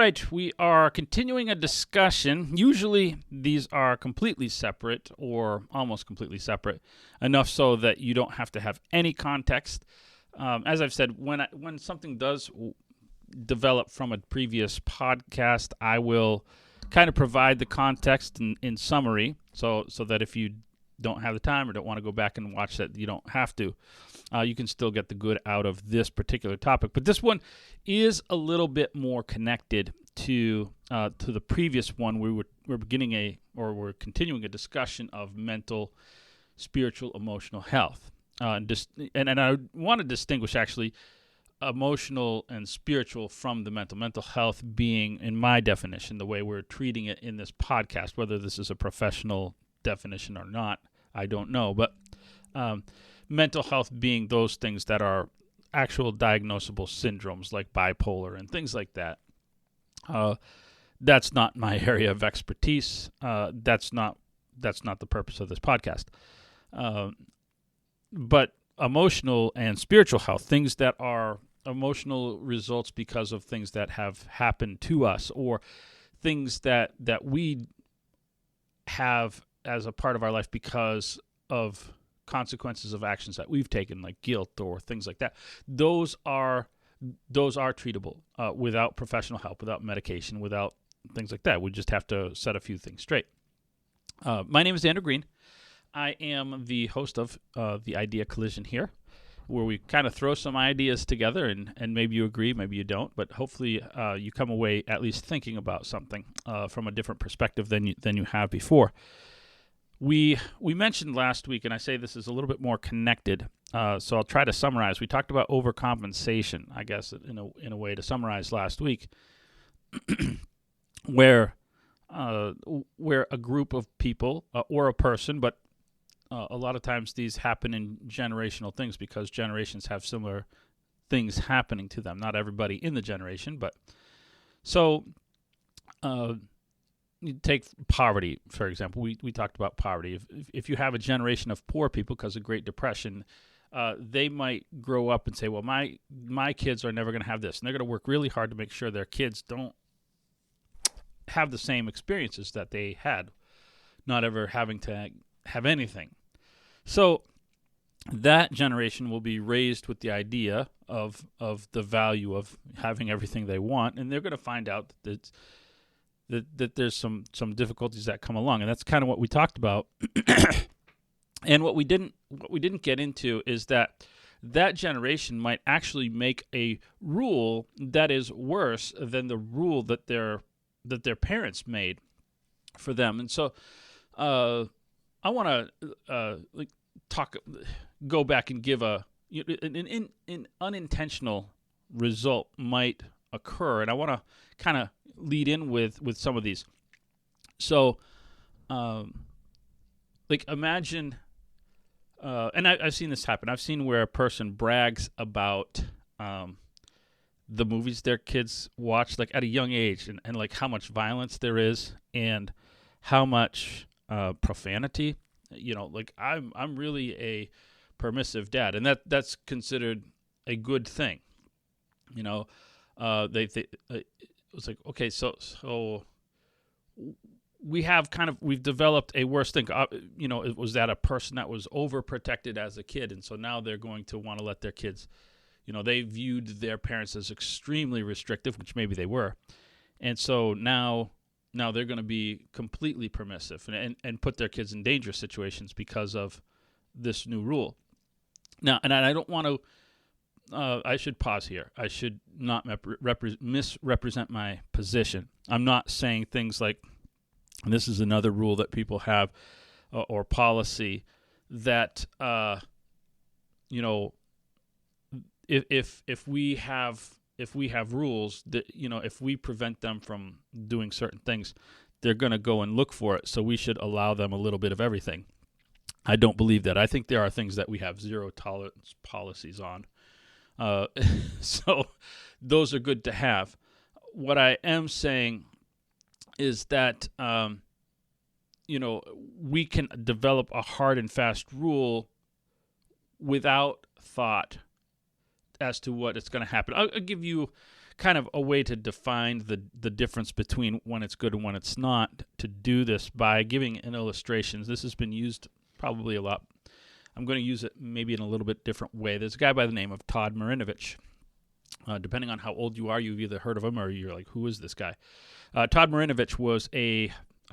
right, we are continuing a discussion. Usually these are completely separate or almost completely separate, enough so that you don't have to have any context. As I've said, when something does develop from a previous podcast, I will kind of provide the context in summary, so that if you don't have the time or don't want to go back and watch that, you don't have to. You can still get the good out of this particular topic. But this one is a little bit more connected to the previous one. We're continuing a discussion of mental, spiritual, emotional health. And I want to distinguish actually emotional and spiritual from the mental. Mental health being, in my definition, the way we're treating it in this podcast. Whether this is a professional definition or not, I don't know. But mental health being those things that are actual diagnosable syndromes like bipolar and things like that. That's not my area of expertise. That's not the purpose of this podcast. But emotional and spiritual health, things that are emotional results because of things that have happened to us, or things that we have as a part of our life because of consequences of actions that we've taken, like guilt or things like that. Those are treatable without professional help, without medication, without things like that. We just have to set a few things straight. My name is Andrew Green. I am the host of the Idea Collision here, where we kind of throw some ideas together, and maybe you agree, maybe you don't, but hopefully you come away at least thinking about something from a different perspective than you have before. We mentioned last week, and I say this is a little bit more connected, so I'll try to summarize. We talked about overcompensation, I guess, in a way to summarize last week, where a group of people or a person, but a lot of times these happen in generational things because generations have similar things happening to them. Not everybody in the generation, but so you take poverty, for example. We talked about poverty. If you have a generation of poor people because of Great Depression, they might grow up and say, well, my kids are never going to have this. And they're going to work really hard to make sure their kids don't have the same experiences that they had, not ever having to have anything. So that generation will be raised with the idea of the value of having everything they want, and they're going to find out that there's some difficulties that come along, and that's kind of what we talked about. And what we didn't get into is that generation might actually make a rule that is worse than the rule that their parents made for them. And so I want to go back and give an unintentional result might occur, and I want to kind of lead in with some of these. So, imagine, and I've seen this happen. I've seen where a person brags about the movies their kids watch, like at a young age, and like how much violence there is and how much profanity. Like I'm really a permissive dad, and that's considered a good thing. It's like, okay, so we've developed a worse thing. It was that a person that was overprotected as a kid, and so now they're going to want to let their kids, they viewed their parents as extremely restrictive, which maybe they were, and so now they're going to be completely permissive and put their kids in dangerous situations because of this new rule. Now, and I don't want to. I should pause here. I should not misrepresent my position. I'm not saying things like, this is another rule that people have or policy that, if we have rules that, if we prevent them from doing certain things, they're going to go and look for it. So we should allow them a little bit of everything. I don't believe that. I think there are things that we have zero tolerance policies on. So those are good to have. What I am saying is that, we can develop a hard and fast rule without thought as to what is going to happen. I'll give you kind of a way to define the difference between when it's good and when it's not, to do this by giving an illustrations. This has been used probably a lot. I'm going to use it maybe in a little bit different way. There's a guy by the name of Todd Marinovich. Depending on how old you are, you've either heard of him or you're like, who is this guy? Todd Marinovich was a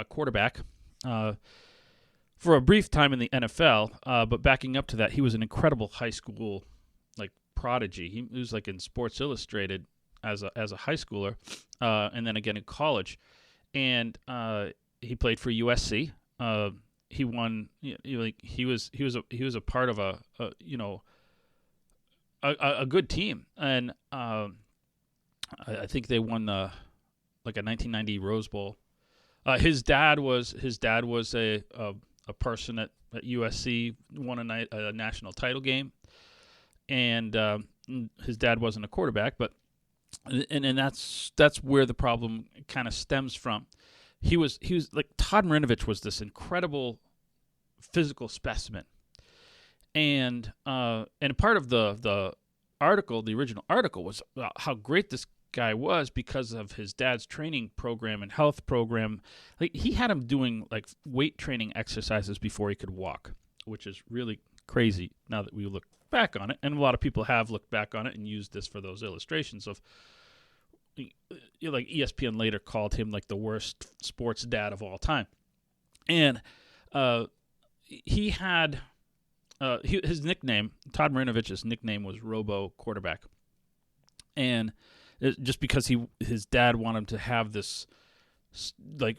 quarterback for a brief time in the NFL, but backing up to that, he was an incredible high school prodigy. He was in Sports Illustrated as a high schooler, and then again in college, and he played for USC. He won. He was a part of a good team, and I think they won a 1990 Rose Bowl. His dad was a person at USC, won a national title game. And his dad wasn't a quarterback, but and that's where the problem kind of stems from. He was Todd Marinovich was this incredible physical specimen, and part of the article, the original article, was how great this guy was because of his dad's training program and health program. He had him doing weight training exercises before he could walk, which is really crazy now that we look back on it, and a lot of people have looked back on it and used this for those illustrations of, ESPN later called him the worst sports dad of all time. And he had his nickname, Todd Marinovich's nickname, was Robo Quarterback, and just because his dad wanted him to have this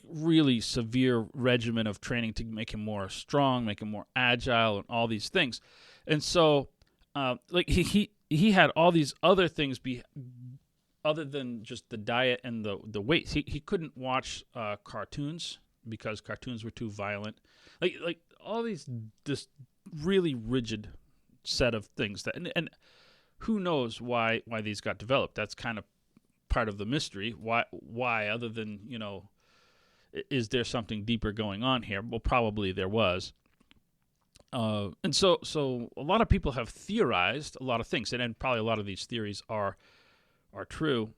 really severe regimen of training to make him more strong, make him more agile, and all these things. And so he had all these other things other than just the diet and the weights. He couldn't watch cartoons because cartoons were too violent. All this really rigid set of things that and who knows why these got developed. That's kind of part of the mystery. Why other than, is there something deeper going on here? Well, probably there was. And so a lot of people have theorized a lot of things, and probably a lot of these theories are true.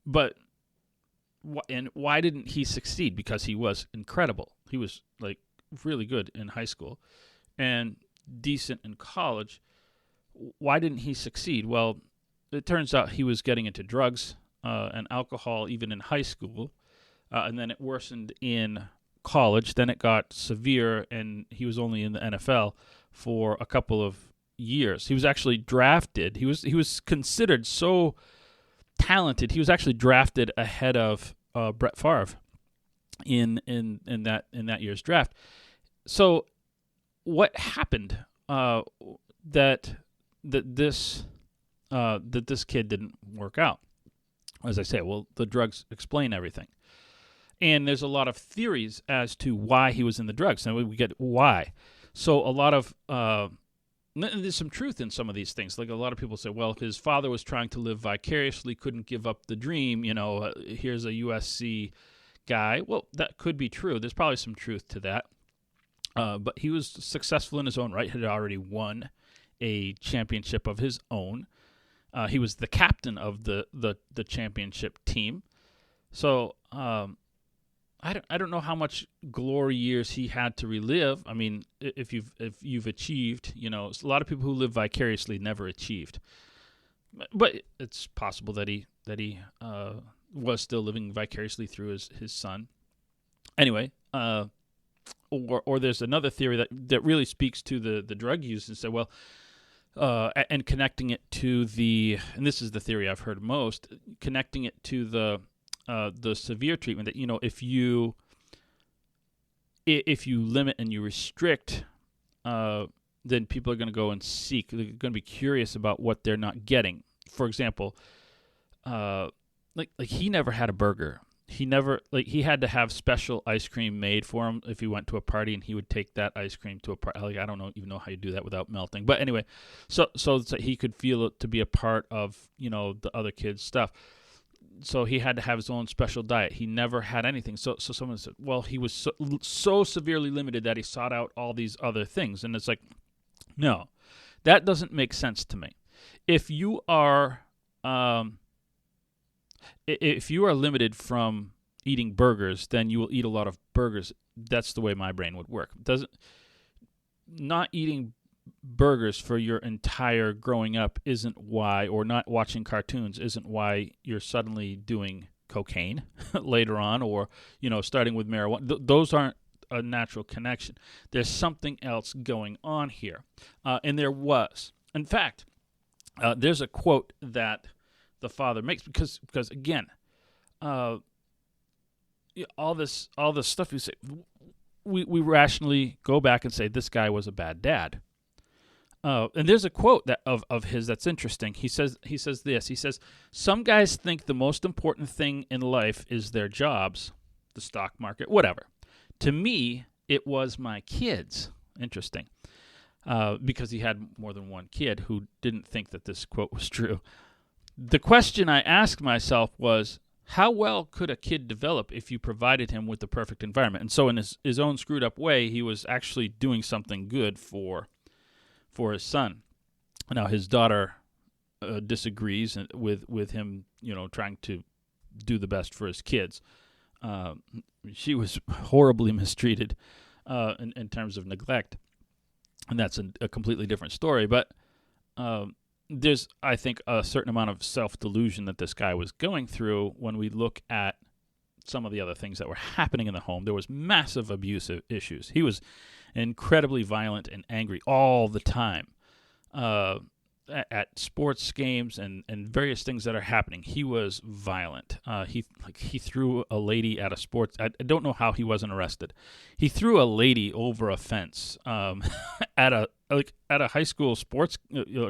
But why didn't he succeed? Because he was incredible. He was really good in high school and decent in college. Why didn't he succeed? Well, it turns out he was getting into drugs and alcohol even in high school, and then it worsened in college. Then it got severe, and he was only in the NFL for a couple of years. He was actually drafted. He was considered so talented. He was actually drafted ahead of Brett Favre in that year's draft. So what happened that this kid didn't work out? As I say, well, the drugs explain everything. And there's a lot of theories as to why he was in the drugs. Now we get why. So a lot of there's some truth in some of these things. A lot of people say, well, his father was trying to live vicariously, couldn't give up the dream. Here's a USC guy. Well, that could be true. There's probably some truth to that. But he was successful in his own right. Had already won a championship of his own. He was the captain of the championship team. So I don't know how much glory years he had to relive. I mean, if you've achieved, a lot of people who live vicariously never achieved. But it's possible that he was still living vicariously through his son. Anyway, or there's another theory that really speaks to the drug use and say, well, and connecting it to and this is the theory I've heard most, connecting it to the severe treatment, that if you limit and you restrict, then people are going to go and seek. They're going to be curious about what they're not getting. For example, he never had a burger. He never he had to have special ice cream made for him if he went to a party, and he would take that ice cream to a party. I don't even know how you do that without melting. But anyway, so he could feel it to be a part of the other kids' stuff. So he had to have his own special diet. He never had anything. So someone said, well, he was so severely limited that he sought out all these other things. And it's no, that doesn't make sense to me. If you are If you are limited from eating burgers, then you will eat a lot of burgers. That's the way my brain would work. Not eating burgers for your entire growing up isn't why, or not watching cartoons isn't why you're suddenly doing cocaine later on, or starting with marijuana. Those aren't a natural connection. There's something else going on here, and there was. In fact, there's a quote that the father makes because again, all this stuff you say, we rationally go back and say this guy was a bad dad. And there's a quote of his that's interesting. He says this. He says, "Some guys think the most important thing in life is their jobs, the stock market, whatever. To me, it was my kids." Interesting. Because he had more than one kid who didn't think that this quote was true. The question I asked myself was, how well could a kid develop if you provided him with the perfect environment? And so in his own screwed up way, he was actually doing something good for his son. Now, his daughter disagrees with him, trying to do the best for his kids. She was horribly mistreated in terms of neglect. And that's a completely different story. But there's, I think, a certain amount of self-delusion that this guy was going through when we look at some of the other things that were happening in the home. There was massive abusive issues. He was incredibly violent and angry all the time at sports games and various things that are happening. He was violent. He threw a lady at a sports. I don't know how he wasn't arrested. He threw a lady over a fence at a high school sports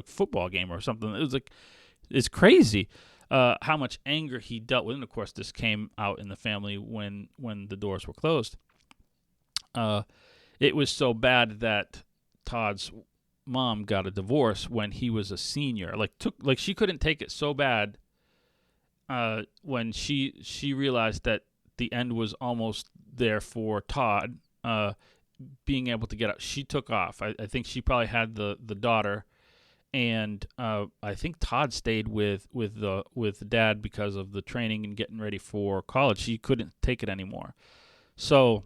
football game or something. It was it's crazy how much anger he dealt with. And of course, this came out in the family when the doors were closed. It was so bad that Todd's mom got a divorce when he was a senior. She couldn't take it so bad when she realized that the end was almost there for Todd being able to get out. She took off. I think she probably had the daughter, and I think Todd stayed with dad because of the training and getting ready for college. She couldn't take it anymore, so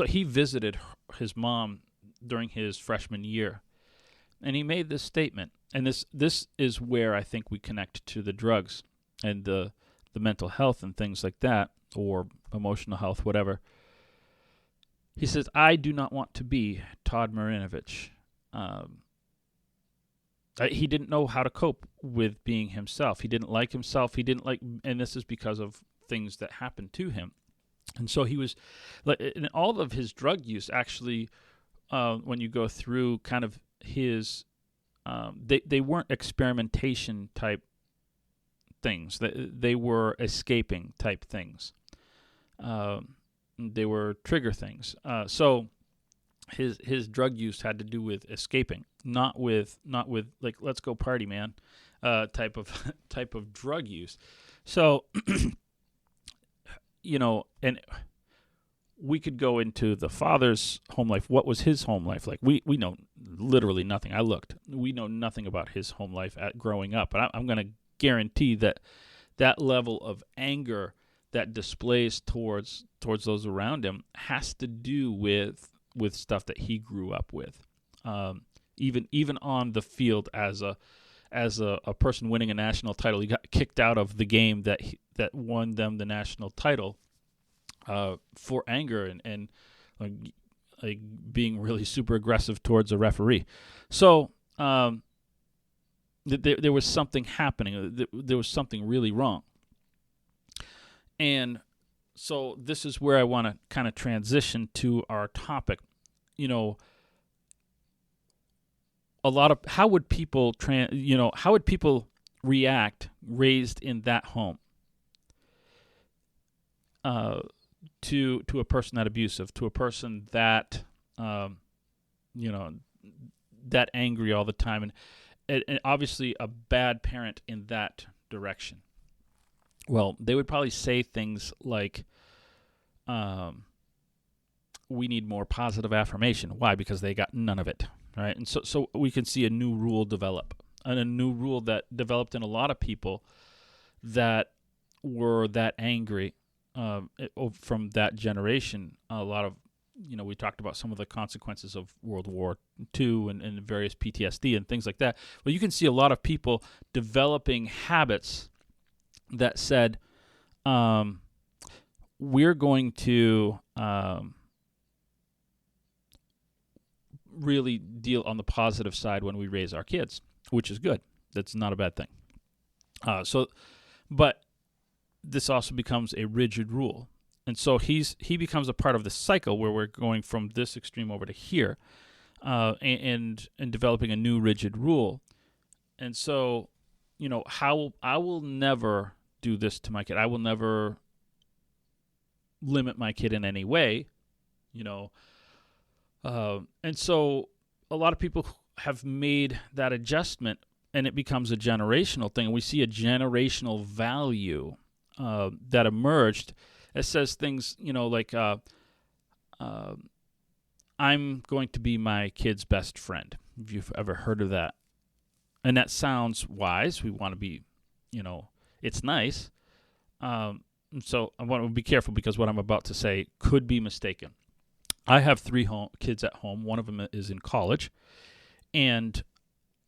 he visited his mom during his freshman year, and he made this statement. And this is where I think we connect to the drugs and the mental health and things like that, or emotional health, whatever. He says, "I do not want to be Todd Marinovich." He didn't know how to cope with being himself. He didn't like himself. And this is because of things that happened to him. And so he was, in all of his drug use, actually, when you go through kind of his, they weren't experimentation type things. They were escaping type things. They were trigger things. So his drug use had to do with escaping, not with let's go party, man, type of drug use. So and we could go into the father's home life. What was his home life like? We know literally nothing. I looked. We know nothing about his home life growing up. But I'm going to guarantee that level of anger that displays towards those around him has to do with stuff that he grew up with. Even on the field as a person winning a national title, he got kicked out of the game that won them the national title for anger and like being really super aggressive towards a referee. So there was something happening. There was something really wrong. And so this is where I want to kind of transition to our topic. How would people react raised in that home to a person that abusive, to a person that that angry all the time, and obviously a bad parent in that direction? Well, they would probably say things like, we need more positive affirmation. Why? Because they got none of it, right? And so we can see a new rule develop. a new rule that developed in a lot of people that were that angry from that generation. A lot of, we talked about some of the consequences of World War II and various PTSD and things like that. Well, you can see a lot of people developing habits that said, we're going to really deal on the positive side when we raise our kids, which is good. That's not a bad thing. But this also becomes a rigid rule. And so he becomes a part of the cycle where we're going from this extreme over to here, and developing a new rigid rule. And so, how I will never do this to my kid. I will never limit my kid in any way, and so a lot of people have made that adjustment, and it becomes a generational thing. And we see a generational value that emerged. It says things, like I'm going to be my kid's best friend. If you've ever heard of that. And that sounds wise. We want to be, it's nice. So I want to be careful because what I'm about to say could be mistaken. I have 3 kids at home. One of them is in college. And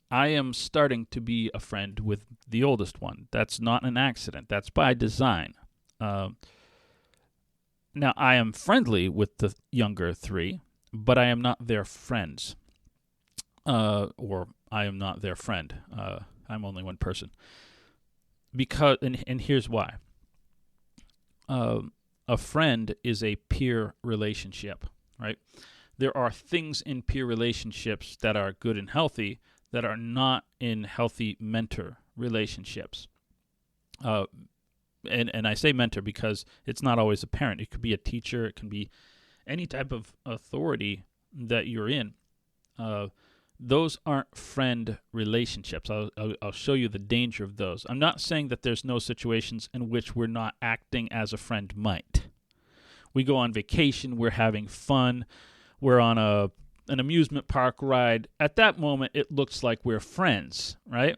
I am starting to be a friend with the oldest one. That's not an accident. That's by design. Now, I am friendly with the younger 3, but I am not their friends. Or I am not their friend. I'm only one person. Because, and here's why. A friend is a peer relationship, right? There are things in peer relationships that are good and healthy that are not in healthy mentor relationships. And I say mentor because it's not always a parent. It could be a teacher. It can be any type of authority that you're in. Those aren't friend relationships. I'll show you the danger of those. I'm not saying that there's no situations in which we're not acting as a friend might. We go on vacation. We're having fun. We're on an amusement park ride. At that moment, it looks like we're friends, right?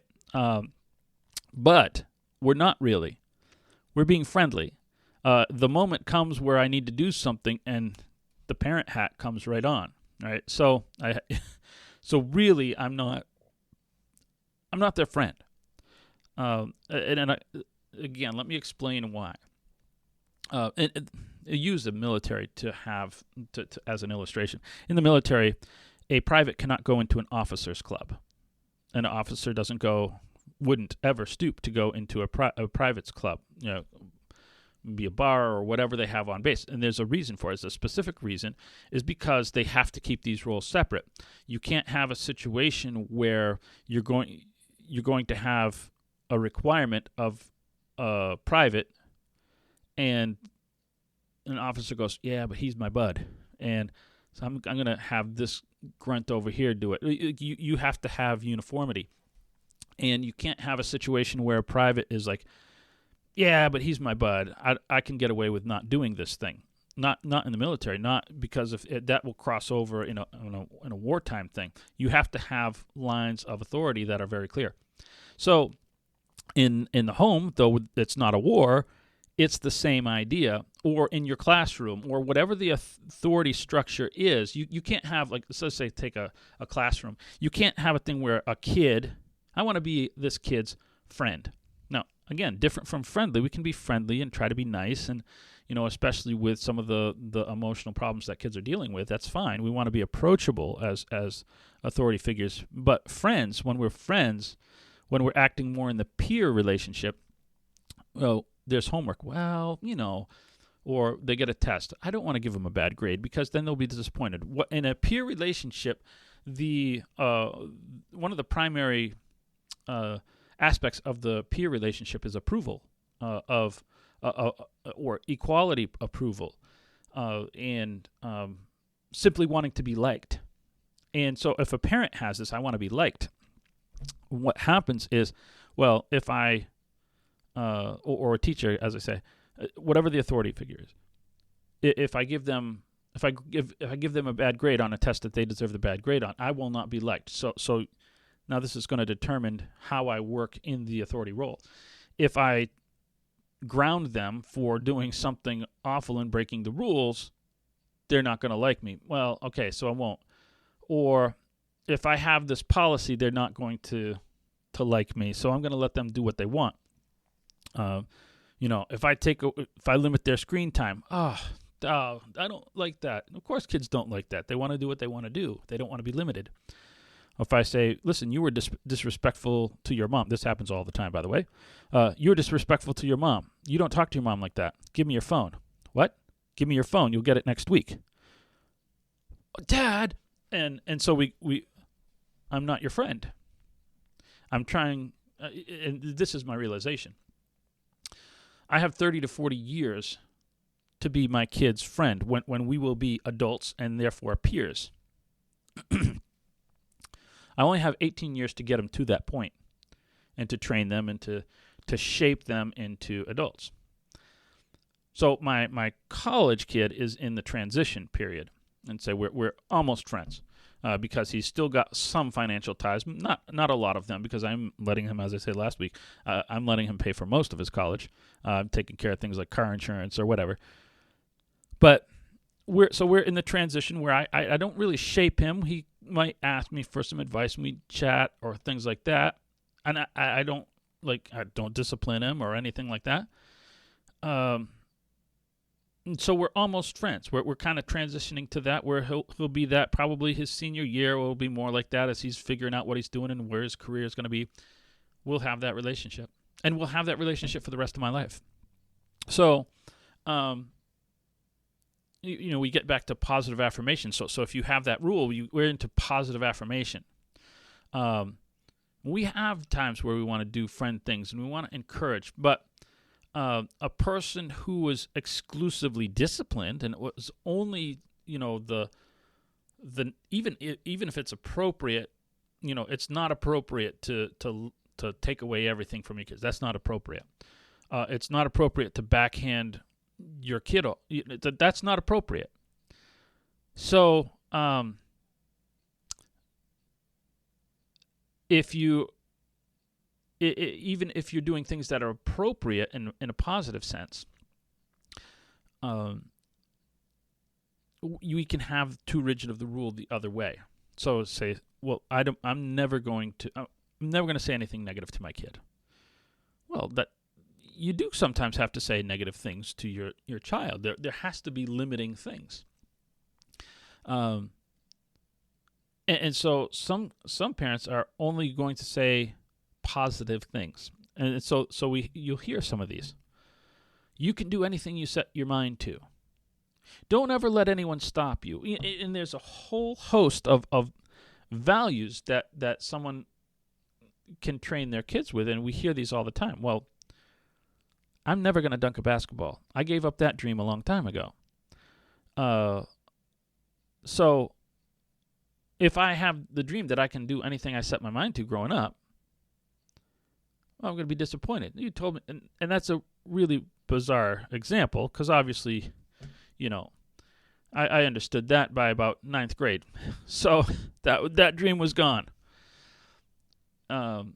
But we're not really. We're being friendly. The moment comes where I need to do something, and the parent hat comes right on, right? So really, I'm not their friend. Again, let me explain why. And use the military to as an illustration. In the military, a private cannot go into an officer's club. An officer wouldn't ever stoop to go into a private's club, be a bar or whatever they have on base. And there's a reason for it. It's a specific reason, is because they have to keep these roles separate. You can't have a situation where you're going to have a requirement of a private and an officer goes, yeah, but he's my bud. And so I'm going to have this grunt over here do it. You have to have uniformity. And you can't have a situation where a private is like, yeah, but he's my bud. I can get away with not doing this thing. Not in the military. Not because that will cross over in a wartime thing. You have to have lines of authority that are very clear. So in the home, though it's not a war, it's the same idea. Or in your classroom, or whatever the authority structure is, you can't have, like, let's say take a classroom. You can't have a thing where a kid, I want to be this kid's friend. Now, again, different from friendly. We can be friendly and try to be nice, and especially with some of the emotional problems that kids are dealing with. That's fine. We want to be approachable as authority figures. But friends, when we're acting more in the peer relationship, well, there's homework. Well, or they get a test. I don't want to give them a bad grade because then they'll be disappointed. In a peer relationship, one of the primary aspects of the peer relationship is approval or equality approval, and simply wanting to be liked. And so if a parent has this, I want to be liked, what happens is, well, if I or a teacher, as I say, whatever the authority figure is, if I give them a bad grade on a test that they deserve the bad grade on, I will not be liked. So Now, this is going to determine how I work in the authority role. If I ground them for doing something awful and breaking the rules, they're not going to like me. Well, okay, so I won't. Or if I have this policy, they're not going to like me, so I'm going to let them do what they want. If I limit their screen time, I don't like that. Of course, kids don't like that. They want to do what they want to do. They don't want to be limited. If I say, listen, you were disrespectful to your mom. This happens all the time, by the way. You were disrespectful to your mom. You don't talk to your mom like that. Give me your phone. What? Give me your phone. You'll get it next week. Dad. And so I'm not your friend. I'm trying, and this is my realization. I have 30 to 40 years to be my kid's friend when we will be adults and therefore peers. I only have 18 years to get them to that point and to train them and to shape them into adults. So my college kid is in the transition period, and say we're almost friends because he's still got some financial ties, not a lot of them, because I'm letting him, as I said last week, I'm letting him pay for most of his college. I'm taking care of things like car insurance or whatever. But we're in the transition where I don't really shape him. He might ask me for some advice and we chat or things like that, and I don't discipline him or anything like that. And so we're almost friends. We're kind of transitioning to that, where he'll be that probably his senior year will be more like that as he's figuring out what he's doing and where his career is going to be. We'll have that relationship, and we'll have that relationship for the rest of my life. So, we get back to positive affirmation. So if you have that rule, we're into positive affirmation. We have times where we want to do friend things and we want to encourage, but a person who was exclusively disciplined, and it was only, the even if it's appropriate, it's not appropriate to take away everything from your kids. That's not appropriate. It's not appropriate to backhand your kid. That's not appropriate. So, even if you're doing things that are appropriate in a positive sense, we can have too rigid of the rule the other way. So say, well, I'm never going to say anything negative to my kid. Well, that you do sometimes have to say negative things to your child. There has to be limiting things. And so some parents are only going to say positive things. And so you'll hear some of these. You can do anything you set your mind to. Don't ever let anyone stop you. And there's a whole host of values that someone can train their kids with, and we hear these all the time. Well, I'm never going to dunk a basketball. I gave up that dream a long time ago. So if I have the dream that I can do anything I set my mind to growing up, well, I'm going to be disappointed. You told me, and that's a really bizarre example, because obviously, I understood that by about 9th grade. So that dream was gone. Don't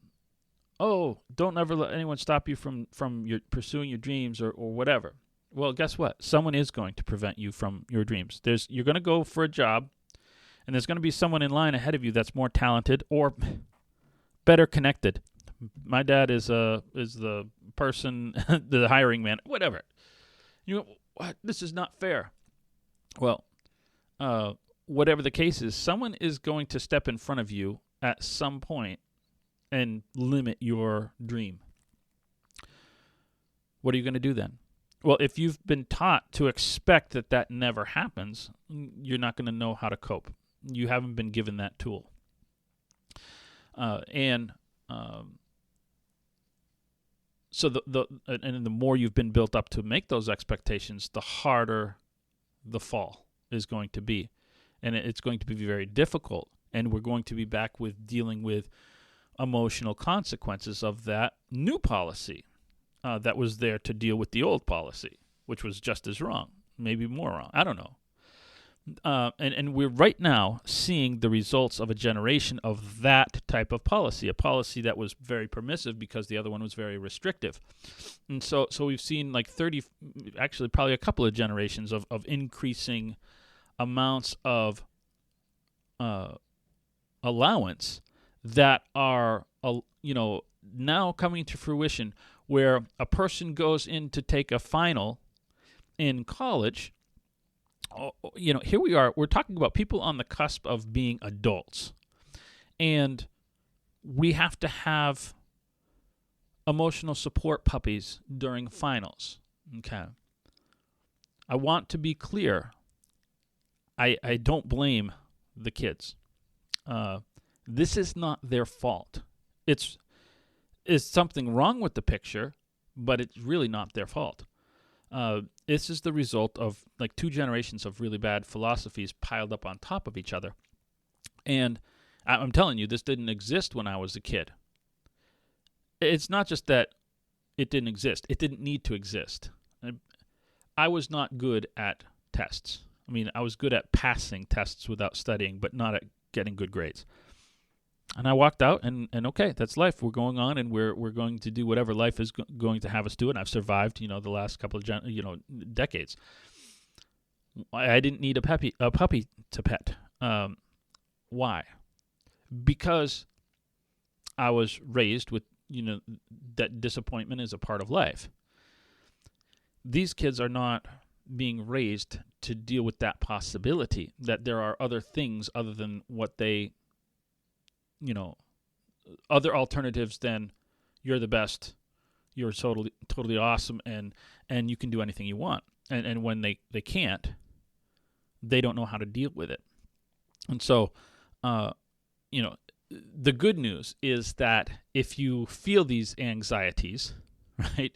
ever let anyone stop you from your pursuing your dreams or whatever. Well, guess what? Someone is going to prevent you from your dreams. You're going to go for a job, and there's going to be someone in line ahead of you that's more talented or better connected. My dad is the person, the hiring man, whatever. What? This is not fair. Well, whatever the case is, someone is going to step in front of you at some point and limit your dream. What are you going to do then? Well, if you've been taught to expect that never happens, you're not going to know how to cope. You haven't been given that tool. So the more you've been built up to make those expectations, the harder the fall is going to be. And it's going to be very difficult. And we're going to be back with dealing with emotional consequences of that new policy that was there to deal with the old policy, which was just as wrong, maybe more wrong. I don't know. And we're right now seeing the results of a generation of that type of policy, a policy that was very permissive because the other one was very restrictive. And so we've seen like 30, actually probably a couple of generations of increasing amounts of allowance that are, now coming to fruition, where a person goes in to take a final in college. Here we are. We're talking about people on the cusp of being adults, and we have to have emotional support puppies during finals. Okay. I want to be clear. I don't blame the kids. This is not their fault. It's something wrong with the picture, but it's really not their fault. This is the result of like 2 generations of really bad philosophies piled up on top of each other. And I'm telling you, this didn't exist when I was a kid. It's not just that it didn't exist. It didn't need to exist. I was not good at tests. I mean, I was good at passing tests without studying, but not at getting good grades. And I walked out, and okay, that's life. We're going on, and we're going to do whatever life is going to have us do. And I've survived, the last couple of decades. I didn't need a puppy to pet. Why? Because I was raised with that disappointment is a part of life. These kids are not being raised to deal with that possibility, that there are other things other than what they other alternatives than you're the best, you're totally awesome, and you can do anything you want. And when they can't, they don't know how to deal with it. And so, the good news is that if you feel these anxieties, right,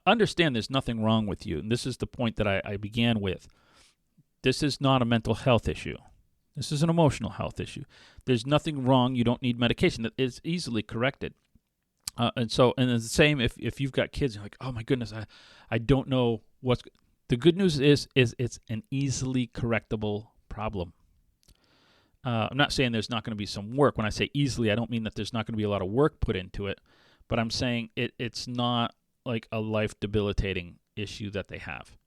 understand there's nothing wrong with you. And this is the point that I began with. This is not a mental health issue. This is an emotional health issue. There's nothing wrong. You don't need medication. It's easily corrected. And it's the same if you've got kids, you're like, oh my goodness, I don't know what's. The good news is it's an easily correctable problem. I'm not saying there's not going to be some work. When I say easily, I don't mean that there's not going to be a lot of work put into it, but I'm saying it's not like a life debilitating issue that they have.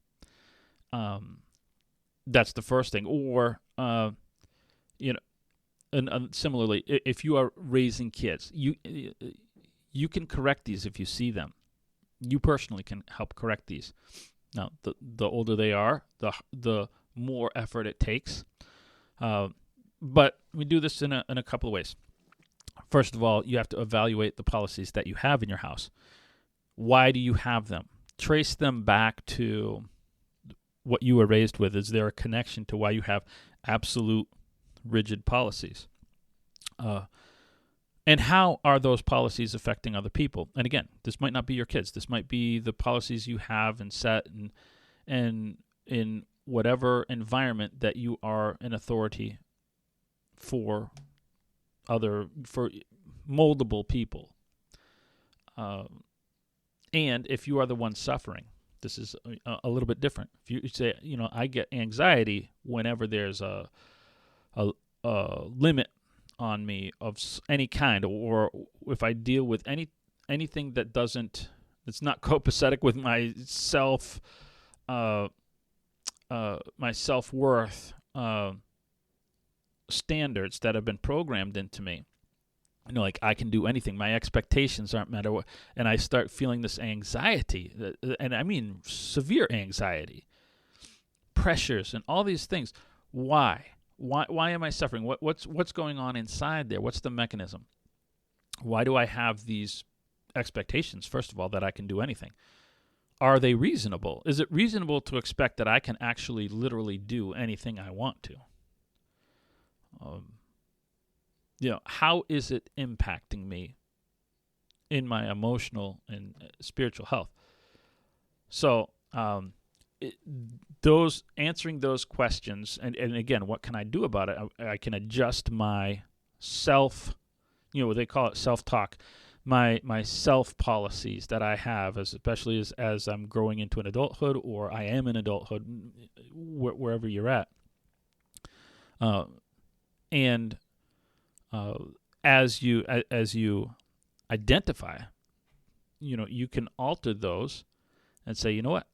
That's the first thing. Or and similarly, if you are raising kids, you can correct these if you see them. You personally can help correct these. Now, the older they are, the more effort it takes. But we do this in a couple of ways. First of all, you have to evaluate the policies that you have in your house. Why do you have them? Trace them back to what you were raised with. Is there a connection to why you have absolute rigid policies? And how are those policies affecting other people? And again, this might not be your kids. This might be the policies you have and set and in whatever environment that you are an authority for moldable people. And if you are the one suffering, this is a little bit different. If you say, I get anxiety whenever there's a limit on me of any kind, or if I deal with anything that's not copacetic with my my self-worth standards that have been programmed into me. Like I can do anything. My expectations aren't met, and I start feeling this anxiety, and I mean severe anxiety, pressures, and all these things. Why? Why am I suffering? What's going on inside there? What's the mechanism? Why do I have these expectations? First of all, that I can do anything. Are they reasonable? Is it reasonable to expect that I can actually literally do anything I want to? How is it impacting me in my emotional and spiritual health? So, answering those questions, and again, what can I do about it? I can adjust my self, what they call it, self-talk, my self policies that I have, especially as I'm growing into an adulthood, or I am in adulthood, wherever you're at. And as you identify, you can alter those and say, you know what,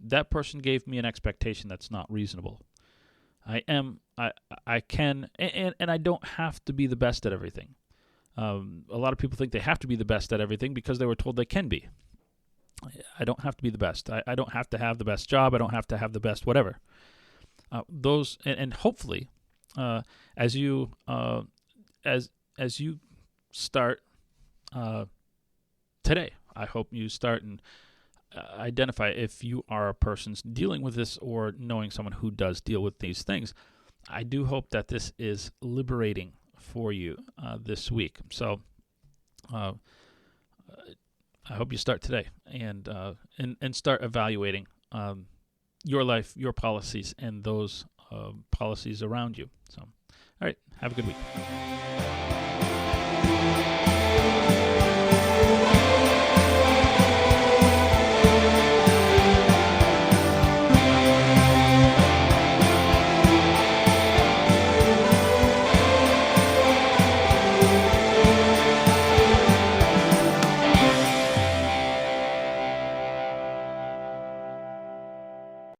that person gave me an expectation that's not reasonable. I can, and I don't have to be the best at everything. A lot of people think they have to be the best at everything because they were told they can be. I don't have to be the best. I don't have to have the best job. I don't have to have the best whatever. Those and hopefully, as you start today, I hope you start and identify if you are a person dealing with this or knowing someone who does deal with these things. I do hope that this is liberating for you this week. So I hope you start today and start evaluating your life, your policies, and those policies around you. So, all right, have a good week.